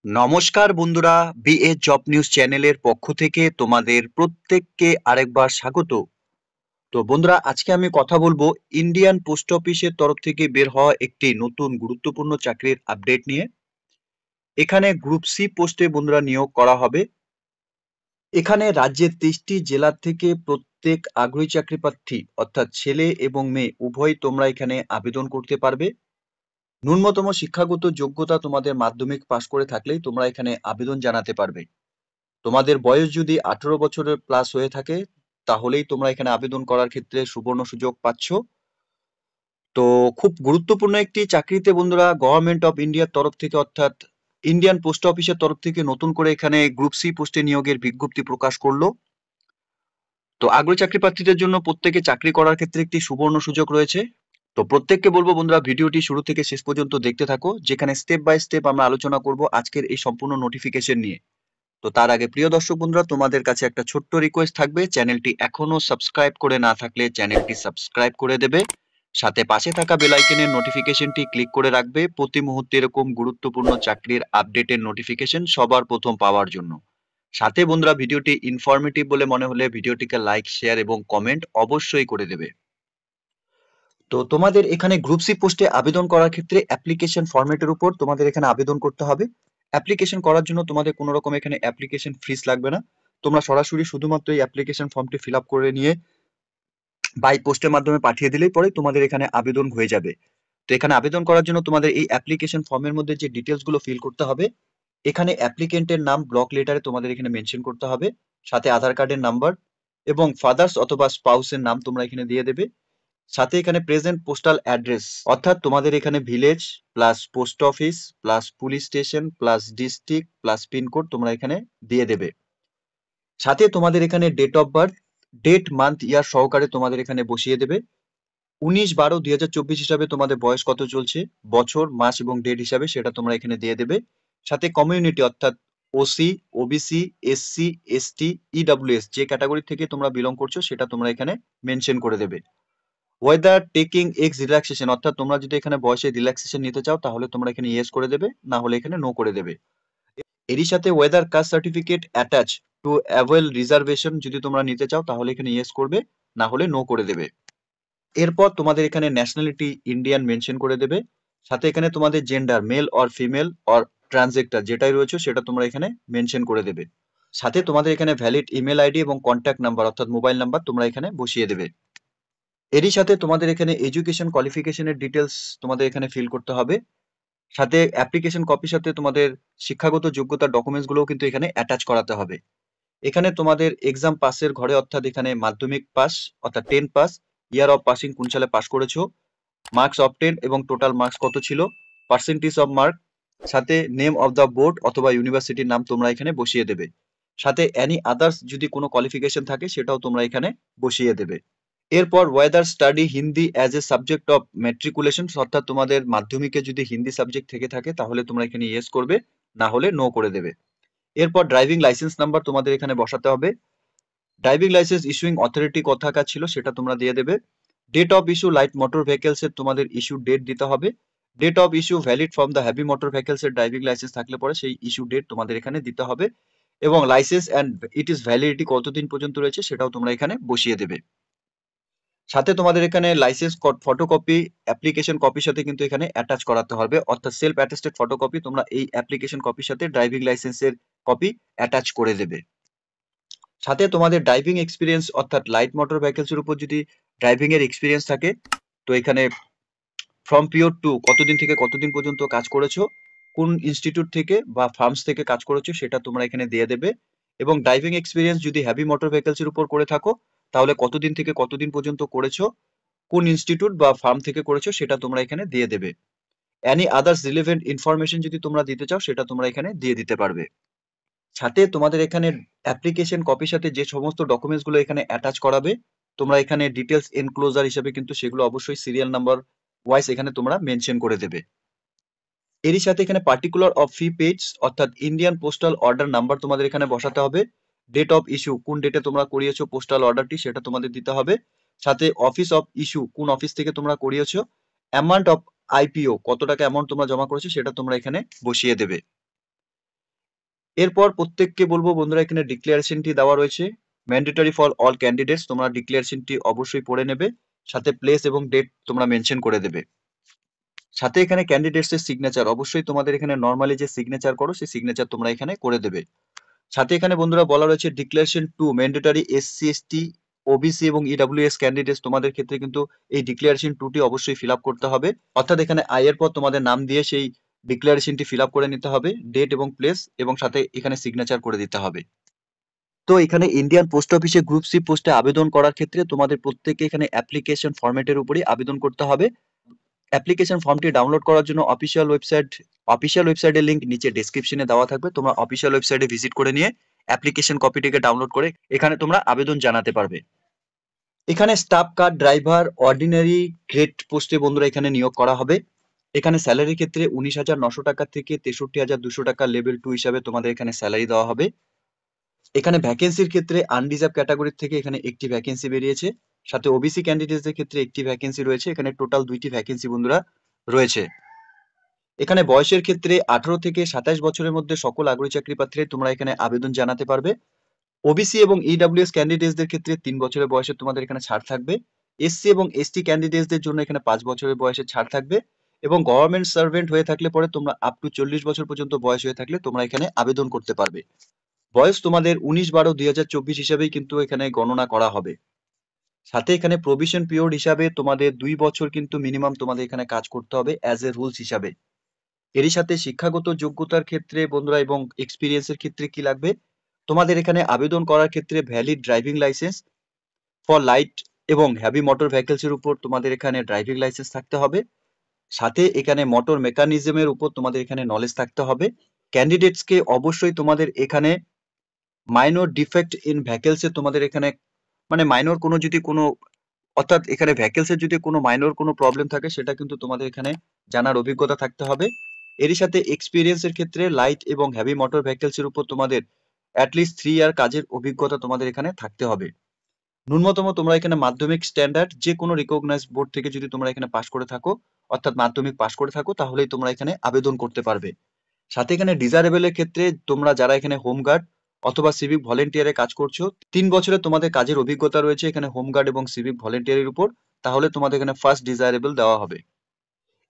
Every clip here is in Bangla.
নমস্কার বন্ধুরা, বিএ জব নিউজ চ্যানেলের পক্ষ থেকে তোমাদের প্রত্যেককে আরেকবার স্বাগত। তো বন্ধুরা, আজকে আমি কথা বলবো ইন্ডিয়ান পোস্ট অফিসের তরফ থেকে বের হওয়া একটি নতুন গুরুত্বপূর্ণ চাকরির আপডেট নিয়ে। এখানে গ্রুপ সি পোস্টে বন্ধুরা নিয়োগ করা হবে। এখানে রাজ্যের 23টি জেলা থেকে প্রত্যেক আগ্রহী চাকরি প্রার্থী অর্থাৎ ছেলে এবং মেয়ে উভয় তোমরা এখানে আবেদন করতে পারবে। ন্যূনতম শিক্ষাগত যোগ্যতা তোমাদের মাধ্যমিক পাশ করে থাকলেই তোমরা এখানে আবেদন জানাতে পারবে। তোমাদের বয়স যদি 18 বছরের প্লাস হয়ে থাকে তাহলেই তোমরা এখানে আবেদন করার ক্ষেত্রে সুবর্ণ সুযোগ পাচ্ছ। তো খুব গুরুত্বপূর্ণ একটি চাকরিতে বন্ধুরা গভর্নমেন্ট অফ ইন্ডিয়ার তরফ থেকে অর্থাৎ ইন্ডিয়ান পোস্ট অফিসের তরফ থেকে নতুন করে এখানে গ্রুপ সি পোস্টে নিয়োগের বিজ্ঞপ্তি প্রকাশ করলো। তো আগ্রহী চাকরি প্রার্থীদের জন্য প্রত্যেকে চাকরি করার ক্ষেত্রে একটি সুবর্ণ সুযোগ রয়েছে। তো প্রত্যেককে বলবো বন্ধুরা, ভিডিওটি শুরু থেকে শেষ পর্যন্ত দেখতে থাকো, যেখানে স্টেপ বাই স্টেপ আমরা আলোচনা করব আজকের এই সম্পূর্ণ নোটিফিকেশন নিয়ে। তো তার আগে প্রিয় দর্শক বন্ধুরা, তোমাদের কাছে একটা ছোট্ট রিকোয়েস্ট থাকবে, চ্যানেলটি এখনো সাবস্ক্রাইব করে না থাকলে চ্যানেলটি সাবস্ক্রাইব করে দেবে, সাথে পাশে থাকা বেল আইকনের নোটিফিকেশনটি ক্লিক করে রাখবে প্রতি মুহূর্তে এরকম গুরুত্বপূর্ণ চাকরির আপডেটের নোটিফিকেশন সবার প্রথম পাওয়ার জন্য। সাথে বন্ধুরা, ভিডিওটি ইনফরমেটিভ বলে মনে হলে ভিডিওটিকে লাইক, শেয়ার এবং কমেন্ট অবশ্যই করে দেবে। তো তোমাদের এখানে গ্রুপ সি পোস্টে আবেদন করার ক্ষেত্রে অ্যাপ্লিকেশন ফরম্যাটের উপর তোমাদের এখানে আবেদন করতে হবে। অ্যাপ্লিকেশন করার জন্য তোমাদের কোনো রকম এখানে অ্যাপ্লিকেশন ফিস লাগবে না। তোমরা সরাসরি শুধুমাত্র এই অ্যাপ্লিকেশন ফর্মটি ফিল আপ করে নিয়ে বাই পোস্টের মাধ্যমে পাঠিয়ে দিলেই পরে তোমাদের এখানে আবেদন হয়ে যাবে। তো এখানে আবেদন করার জন্য তোমাদের এই অ্যাপ্লিকেশন ফর্মের মধ্যে যে ডিটেলসগুলো ফিল করতে হবে, এখানে অ্যাপ্লিকেন্টের নাম ব্লক লেটারে তোমাদের এখানে মেনশন করতে হবে, সাথে আধার কার্ডের নাম্বার এবং ফাদার্স অথবা স্পাউসের নাম তোমরা এখানে দিয়ে দেবে। সাথে এখানে প্রেজেন্ট পোস্টাল অ্যাড্রেস অর্থাৎ তোমাদের এখানে village plus post office plus police station plus district plus pincode তোমরা এখানে দিয়ে দেবে। সাথে তোমাদের এখানে date of birth, date, month, year সহকারে তোমাদের এখানে বসিয়ে দেবে। 19/12/2024 হিসাবে তোমাদের বয়স কত চলছে, বছর, মাস এবং ডেট হিসাবে সেটা তোমরা এখানে দিয়ে দেবে। সাথে কমিউনিটি অর্থাৎ OC, OBC, SC, ST, EWS যে ক্যাটাগরি থেকে তোমরা বিলং করছো সেটা তোমরা এখানে মেনশন করে দেবে। ওয়েদার টেকিং এক্স রিল্যাক্সেশন অর্থাৎ তোমরা যদি এখানে বয়সে রিল্যাক্সেশন নিতে চাও তাহলে তোমরা এখানে ইয়েস করে দেবে, না হলে এখানে নো করে দেবে। এরই সাথে whether caste certificate attach to avail reservation যদি তোমরা নিতে চাও তাহলে এখানে ইয়েস করবে, না হলে নো করে দেবে। এরপর তোমাদের এখানে ন্যাশনালিটি ইন্ডিয়ান মেনশন করে দেবে। সাথে এখানে তোমাদের gender male or female or transgender যেটাই রয়েছে সেটা তোমরা এখানে মেনশন করে দেবে। সাথে তোমাদের এখানে ভ্যালিড ইমেল আইডি এবং কন্ট্যাক্ট নাম্বার অর্থাৎ মোবাইল নাম্বার তোমরা এখানে বসিয়ে দেবে। এরই সাথে তোমাদের এখানে এডুকেশন কোয়ালিফিকেশনের ডিটেলস তোমাদের এখানে ফিল করতে হবে। সাথে অ্যাপ্লিকেশন কপির সাথে তোমাদের শিক্ষাগত যোগ্যতার ডকুমেন্টস গুলোও কিন্তু এখানে অ্যাটাচ করাতে হবে। এখানে তোমাদের এক্সাম পাসের ঘরে অর্থাৎ এখানে মাধ্যমিক পাস অর্থাৎ 10 পাস, ইয়ার অফ পাসিং কোন সালে পাস করেছো, মার্কস অবটেন এবং টোটাল মার্কস কত ছিল, পার্সেন্টেজ অফ মার্ক, সাথে নেম অফ দ্য বোর্ড অথবা ইউনিভার্সিটির নাম তোমরা এখানে বসিয়ে দেবে। সাথে এনি আদার্স যদি কোনো কোয়ালিফিকেশন থাকে সেটাও তোমরা এখানে বসিয়ে দেবে। এরপর weather study Hindi as a subject of matriculation অর্থাৎ তোমাদের মাধ্যমিকে যদি হিন্দি সাবজেক্ট থেকে থাকে তাহলে তোমরা এখানে ইয়েস করবে, না হলে নো করে দেবে। এরপর ড্রাইভিং লাইসেন্স নাম্বার তোমাদের এখানে বসাতে হবে। ড্রাইভিং লাইসেন্স ইস্যুইং অথরিটি কোথাকার ছিল সেটা তোমরা দিয়ে দেবে। Date of issue light motor vehicles এর তোমাদের ইস্যু ডেট দিতে হবে। Date of issue valid from the heavy motor vehicles এর ড্রাইভিং লাইসেন্স থাকলে পরে সেই ইস্যু ডেট তোমাদের এখানে দিতে হবে, এবং licence and it is validity কতদিন পর্যন্ত রয়েছে সেটাও তোমরা এখানে বসিয়ে দেবে। সাথে তোমাদের এখানে লাইসেন্স ফটোকপি অ্যাপ্লিকেশন কপির সাথে কিন্তু এখানে অ্যাটাচ করাতে হবে, অর্থাৎ সেলফ অ্যাটেস্টেড ফটোকপি তোমরা এই অ্যাপ্লিকেশন কপির সাথে ড্রাইভিং লাইসেন্সের কপি অ্যাটাচ করে দেবে। সাথে তোমাদের ড্রাইভিং এক্সপিরিয়েন্স অর্থাৎ লাইট মোটর ভেহিকলস এর উপর যদি ড্রাইভিং এর এক্সপিরিয়েন্স থাকে তো এখানে ফ্রম পিওর টু কতদিন থেকে কতদিন পর্যন্ত কাজ করেছো, কোন ইনস্টিটিউট থেকে বা ফার্মস থেকে কাজ করেছো সেটা তোমরা এখানে দিয়ে দেবে। এবং ড্রাইভিং এক্সপিরিয়েন্স যদি হেভি মোটর ভেহিকলস এর উপর করে থাকো তাহলে কতদিন থেকে কতদিন পর্যন্ত করেছো, কোন ইনস্টিটিউট বা ফার্ম থেকে করেছো সেটা তোমরা এখানে দিয়ে দেবে। এনি আদার্স রিলেভেন্ট ইনফরমেশন যদি তোমরা দিতে চাও সেটা তোমরা এখানে দিয়ে দিতে পারবে। সাথে তোমাদের এখানে অ্যাপ্লিকেশন কপির সাথে যে সমস্ত ডকুমেন্টস গুলো এখানে অ্যাটাচ করাবে তোমরা এখানে ডিটেলস এনক্লোজার হিসেবে কিন্তু সেগুলো অবশ্যই সিরিয়াল নাম্বার ওয়াইজ এখানে তোমরা মেনশন করে দেবে। এরই সাথে এখানে পার্টিকুলার অফ ফি পেজ অর্থাৎ ইন্ডিয়ান পোস্টাল অর্ডার নাম্বার তোমাদের এখানে বসাতে হবে। ডেট অফ ইস্যু কোন ডেটে তোমরা করিয়েছো পোস্টাল অর্ডারটি সেটা তোমাদের দিতে হবে। সাথে অফিস অফ ইস্যু কোন অফিস থেকে তোমরা করিয়েছো, অ্যামাউন্ট অফ আইপিও কত টাকা অ্যামাউন্ট তোমরা জমা করেছো সেটা তোমরা এখানে বসিয়ে দেবে। এরপর প্রত্যেককে বলবো বন্ধুরা, এখানে ডিক্লারেশনটি দেওয়া রয়েছে, ম্যান্ডেটরি ফর অল ক্যান্ডিডেটস। তোমরা ডিক্লারেশনটি অবশ্যই পড়ে নেবে, সাথে প্লেস এবং ডেট তোমরা মেনশন করে দেবে। সাথে এখানে ক্যান্ডিডেটস এর সিগনেচার, অবশ্যই তোমাদের এখানে নর্মালি যে সিগনেচার করো সেই সিগনেচার তোমরা এখানে করে দেবে। সাথে এখানে বন্ধুরা বলা রয়েছে declaration to mandatory SC ST OBC এবং ইডব্লিউএস ক্যান্ডিডেটস, তোমাদের ক্ষেত্রে কিন্তু এই ডিক্লারেশন টুটি অবশ্যই ফিল আপ করতে হবে। অর্থাৎ এখানে আয়ের পর তোমাদের নাম দিয়ে সেই ডিক্লারেশনটি ফিল আপ করে নিতে হবে, ডেট এবং প্লেস, এবং সাথে এখানে সিগনেচার করে দিতে হবে। তো এখানে ইন্ডিয়ান পোস্ট অফিসে গ্রুপ সি পোস্টে আবেদন করার ক্ষেত্রে তোমাদের প্রত্যেককে এখানে অ্যাপ্লিকেশন ফরম্যাটের উপরই আবেদন করতে হবে। অ্যাপ্লিকেশন ফর্মটি ডাউনলোড করার জন্য অফিসিয়াল ওয়েবসাইটের লিংক নিচে ডেসক্রিপশনে দেওয়া থাকবে। তোমরা অফিসিয়াল ওয়েবসাইটে ভিজিট করে নিয়ে অ্যাপ্লিকেশন কপিটিকে ডাউনলোড করে এখানে তোমরা আবেদন জানাতে পারবে। এখানে staff car driver ordinary grade পোস্টে বন্ধুরা এখানে নিয়োগ করা হবে। এখানে স্যালারির ক্ষেত্রে 19,900 টাকা থেকে 63,200 টাকা লেভেল 2 হিসাবে তোমাদের এখানে স্যালারি দেওয়া হবে। এখানে ভ্যাকেন্সির ক্ষেত্রে আনরিজার্ভ ক্যাটাগরি থেকে এখানে একটি ভ্যাকেন্সি বেরিয়েছে, সাথে ওবিসি ক্যান্ডিডেটদের ক্ষেত্রে একটি ভ্যাকেন্সি রয়েছে। এখানে টোটাল 2টি ভ্যাকেন্সি বন্ধুরা রয়েছে। এখানে বয়সের ক্ষেত্রে 18 থেকে 27 বছরের মধ্যে সকল আগ্রহী চাকরি প্রার্থীরা তোমরা এখানে আবেদন জানাতে পারবে। ওবিসি এবং ইডব্লিউএস ক্যান্ডিডেটসদের ক্ষেত্রে 3 বছরের বয়সে তোমাদের এখানে ছাড় থাকবে। এসসি এবং এসটি ক্যান্ডিডেটসদের জন্য এখানে 5 বছরের বয়সে ছাড় থাকবে, এবং গভর্নমেন্ট সার্ভেন্ট হয়ে থাকলে পরে তোমরা আপ টু 40 বছর পর্যন্ত বয়স হয়ে থাকলে তোমরা এখানে আবেদন করতে পারবে। বয়স তোমাদের 19/12/2024 হিসাবেই কিন্তু এখানে গণনা করা হবে। সাথে এখানে প্রভিশন পিরিয়ড হিসাবে তোমাদের 2 বছর কিন্তু মিনিমাম তোমাদের এখানে কাজ করতে হবে অ্যাজ এ রুলস হিসাবে। এরই সাথে শিক্ষাগত যোগ্যতার ক্ষেত্রে বন্ধুরা এবং এক্সপিরিয়েন্সের ক্ষেত্রে কি লাগবে, তোমাদের এখানে আবেদন করার ক্ষেত্রে valid driving licence for light এবং হেভি মোটর ভেহিকলস এর উপর তোমাদের এখানে ড্রাইভিং লাইসেন্স থাকতে হবে। সাথে এখানে মোটর মেকানিজমের উপর তোমাদের এখানে নলেজ থাকতে হবে। ক্যান্ডিডেটসকে অবশ্যই তোমাদের এখানে মাইনর ডিফেক্ট ইন ভেহিকলস এ তোমাদের এখানে মানে মাইনর কোনো যদি কোনো অর্থাৎ এখানে ভেহিকলস এর যদি কোনো মাইনর কোনো প্রবলেম থাকে সেটা কিন্তু তোমাদের এখানে জানার অভিজ্ঞতা থাকতে হবে। এরই সাথে এক্সপিরিয়েন্সের ক্ষেত্রে লাইট এবং হেভি মোটর ভেহিকলস এর উপর তোমাদের অ্যাটলিস্ট 3 ইয়ার কাজের অভিজ্ঞতা তোমাদের এখানে থাকতে হবে। ন্যূনতম তোমরা এখানে মাধ্যমিক স্ট্যান্ডার্ড যে কোনো রিকগনাইজড বোর্ড থেকে যদি তোমরা এখানে পাস করে থাকো, অর্থাৎ মাধ্যমিক পাস করে থাকো, তাহলেই তোমরা এখানে আবেদন করতে পারবে। সাথে এখানে ডিজারেবলের ক্ষেত্রে তোমরা যারা এখানে হোমগার্ড অথবা সিভিক ভলেন্টিয়ারে কাজ করছো, 3 বছরের তোমাদের কাজের অভিজ্ঞতা রয়েছে এখানে হোমগার্ড এবং সিভিক ভলেন্টিয়ারের উপর, তাহলে তোমাদের এখানে ফার্স্ট ডিজারেবল দেওয়া হবে।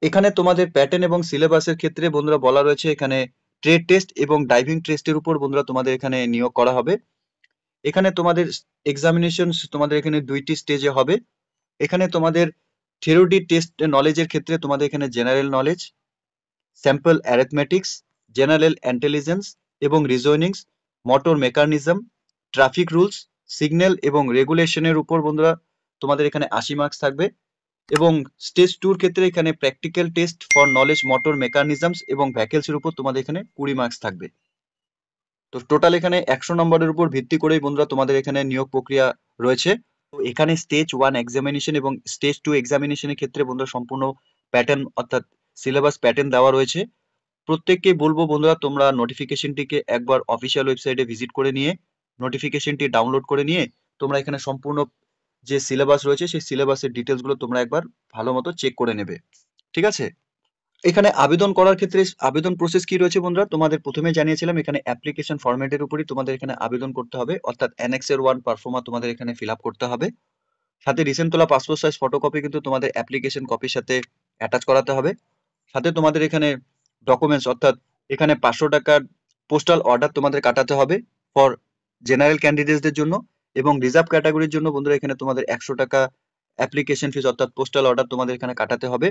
এখানে তোমাদের প্যাটার্ন এবং সিলেবাসের ক্ষেত্রে বন্ধুরা বলা রয়েছে এখানে ট্রেড টেস্ট এবং ডাইভিং টেস্টের উপর বন্ধুরা তোমাদের এখানে নিয়োগ করা হবে। এখানে তোমাদের এক্সামিনেশন তোমাদের এখানে 2টি স্টেজে হবে। এখানে তোমাদের থিওরি টেস্ট নলেজের ক্ষেত্রে তোমাদের এখানে general knowledge, sample arithmetics, general intelligence এবং reasonings, motor mechanism, traffic rules, signal এবং রেগুলেশনের উপর বন্ধুরা তোমাদের এখানে 80 মার্কস থাকবে। এবং স্টেজ 2 এর ক্ষেত্রে এখানে practical test for knowledge motor mechanisms এবং ভেহিকলস এর উপর তোমাদের এখানে 20 মার্কস থাকবে। তো টোটাল এখানে 100 নম্বরের উপর ভিত্তি করেই বন্ধুরা তোমাদের এখানে নিয়োগ প্রক্রিয়া রয়েছে। তো এখানে স্টেজ 1 এক্সামিনেশন এবং স্টেজ 2 এক্সামিনেশনের ক্ষেত্রে বন্ধুরা সম্পূর্ণ প্যাটার্ন অর্থাৎ সিলেবাস প্যাটার্ন দেওয়া রয়েছে। প্রত্যেককে বলবো বন্ধুরা তোমরা নোটিফিকেশনটিকে একবার অফিসিয়াল ওয়েবসাইটে ভিজিট করে নিয়ে নোটিফিকেশনটি ডাউনলোড করে নিয়ে তোমরা এখানে সম্পূর্ণ যে সিলেবাস রয়েছে সেই সিলেবাসের ডিটেলস গুলো তোমরা একবার ভালো মতো চেক করে নেবে, ঠিক আছে? এখানে আবেদন করার ক্ষেত্রে আবেদন প্রসেস কি রয়েছে বন্ধুরা, তোমাদের প্রথমে জানিয়েছিলাম এখানে অ্যাপ্লিকেশন ফরম্যাটের উপরই তোমাদের এখানে আবেদন করতে হবে, অর্থাৎ অ্যানেক্স এর 1 পারফর্মা তোমাদের এখানে ফিল আপ করতে হবে। সাথে রিসেন্ট তোলা পাসপোর্ট সাইজ ফটোকপি কিন্তু তোমাদের অ্যাপ্লিকেশন কপির সাথে অ্যাটাচ করাতে হবে। সাথে তোমাদের এখানে ডকুমেন্টস অর্থাৎ এখানে 500 টাকার পোস্টাল অর্ডার তোমাদের কাটাতে হবে ফর জেনারেল ক্যান্ডিডেটসদের জন্য, এবং রিজার্ভ ক্যাটাগরির জন্য বন্ধুরা এখানে তোমাদের 100 টাকা অ্যাপ্লিকেশন ফিস অর্থাৎ পোস্টাল অর্ডার তোমাদের এখানে কাটাতে হবে।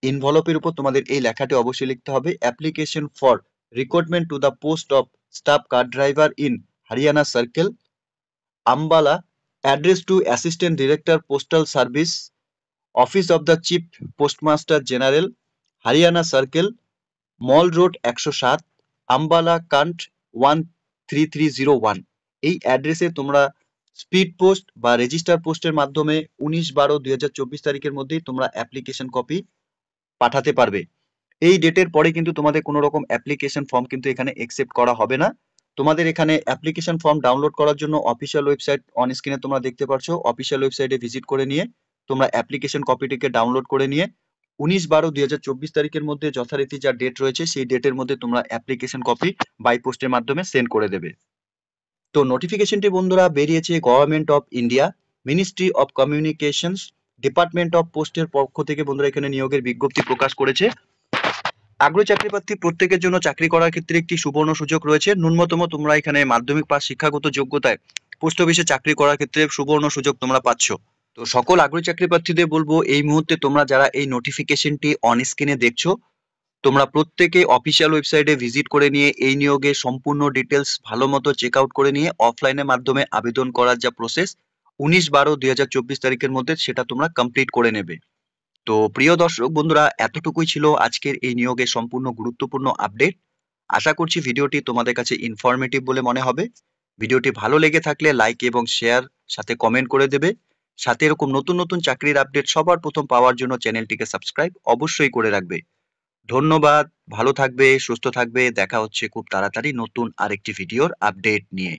ইনভলপের উপর তোমাদের এই লেখাটি অবশ্যই লিখতে হবে, application for recruitment to the post of staff car driver in Haryana circle, Ambala, address to assistant director postal service, office of the chief postmaster general, Haryana circle, mall road 107, Ambala, cantt 13301। এই অ্যাড্রেসে তোমরা স্পিড পোস্ট বা রেজিস্টার পোস্টের মাধ্যমে 19/12/2024 তারিখের মধ্যেই তোমরা অ্যাপ্লিকেশন কপি পাঠাতে পারবে। এই ডেটের পরে কিন্তু তোমাদের কোনো রকম অ্যাপ্লিকেশন ফর্ম কিন্তু এখানে একসেপ্ট করা হবে না। তোমাদের এখানে অ্যাপ্লিকেশন ফর্ম ডাউনলোড করার জন্য অফিসিয়াল ওয়েবসাইট অন স্ক্রিনে তোমরা দেখতে পাচ্ছ, অফিসিয়াল ওয়েবসাইটে ভিজিট করে নিয়ে তোমরা অ্যাপ্লিকেশন কপিটিকে ডাউনলোড করে নিয়ে 19/12/2024 তারিখের মধ্যে যথারীতি যা ডেট রয়েছে সেই ডেটের মধ্যে তোমরা অ্যাপ্লিকেশন কপি বাই পোস্টের মাধ্যমে সেন্ড করে দেবে। তো নোটিফিকেশনটি বন্ধুরা বেরিয়েছে government of India, ministry of communications, department of পোস্টের পক্ষ থেকে বন্ধুরা এখানে নিয়োগের বিজ্ঞপ্তি প্রকাশ করেছে। আগ্রহী চাকরি প্রার্থী প্রত্যেকের জন্য চাকরি করার ক্ষেত্রে একটি সুবর্ণ সুযোগ রয়েছে। ন্যূনতম তোমরা এখানে মাধ্যমিক পাস শিক্ষাগত যোগ্যতায় পোস্ট অফিসে চাকরি করার ক্ষেত্রে সুবর্ণ সুযোগ তোমরা পাচ্ছ। তো সকল আগ্রহী চাকরি প্রার্থীদের বলবো এই মুহূর্তে তোমরা যারা এই নোটিফিকেশনটি অন স্ক্রিনে দেখছো তোমরা প্রত্যেকে অফিসিয়াল ওয়েবসাইটে ভিজিট করে নিয়ে এই নিয়োগের সম্পূর্ণ ডিটেলস ভালো মতো চেক আউট করে নিয়ে অফলাইনের মাধ্যমে আবেদন করার যা প্রসেস 19/12/2024 তারিখের মধ্যে সেটা তোমরা কমপ্লিট করে নেবে। তো প্রিয় দর্শক বন্ধুরা, এতটুকুই ছিল আজকের এই নিয়োগের সম্পূর্ণ গুরুত্বপূর্ণ আপডেট। আশা করছি ভিডিওটি তোমাদের কাছে ইনফরমেটিভ বলে মনে হবে। ভিডিওটি ভালো লেগে থাকলে লাইক এবং শেয়ার সাথে কমেন্ট করে দেবে। সাথে এরকম নতুন নতুন চাকরির আপডেট সবার প্রথম পাওয়ার জন্য চ্যানেলটিকে সাবস্ক্রাইব অবশ্যই করে রাখবে। ধন্যবাদ, ভালো থাকবে, সুস্থ থাকবে। দেখা হচ্ছে খুব তাড়াতাড়ি নতুন আরেকটি ভিডিওর আপডেট নিয়ে।